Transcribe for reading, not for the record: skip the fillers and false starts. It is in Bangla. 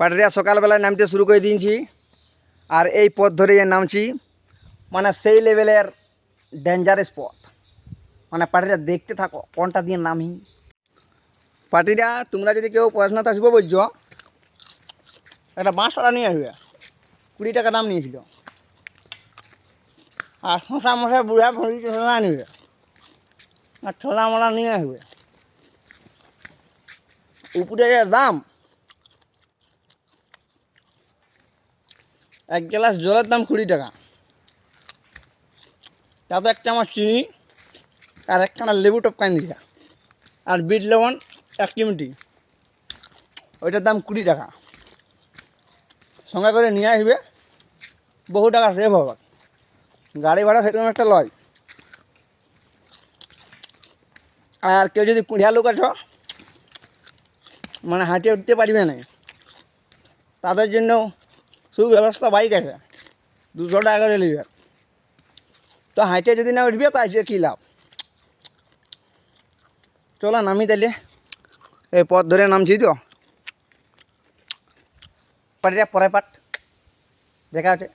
পাটিরা সকালবেলায় নামতে শুরু করে দিয়েছি, আর এই পথ ধরে নামছি। মানে সেই লেভেলের ডেঞ্জারাস পথ। মানে পাটিরা দেখতে থাকো কোনটা দিয়ে নামি। পাটিরা তোমরা যদি কেউ পড়াশোনাতে আসবো বলছো, একটা বাঁশড়া নিয়ে আসবে, 20 টাকা দাম নিয়েছিল। আর শশা মশা বুড়া ভরি শশা আনবে, আর ছোলা মোলা নিয়ে আসবে। উপরে দাম, এক গ্লাস জলের দাম 20 টাকা। তাতে এক চামচ চিনি আর একখানা লেবু টপকান দিছে, আর বিট লবণ 1 চিমটি, ওইটার দাম 20 টাকা। সঙ্গে করে নিয়ে আসবে, বহু টাকা সেভ হবে। গাড়ি ভাড়া সেরকম একটা লয়। আর কেউ যদি 20 লোক আছো, মানে হাঁটিয়ে উঠতে পারবে না, তাদের জন্য সুব্যবস্থা বাইক আছে, 200 টাকা করে নেবে। তো হাঁটিয়ে যদি না উঠবে তাই কী লাভ। চলো নামি তাইলে, এই পথ ধরে নামছি তো। পাটিরা পরে পাট দেখা আছে।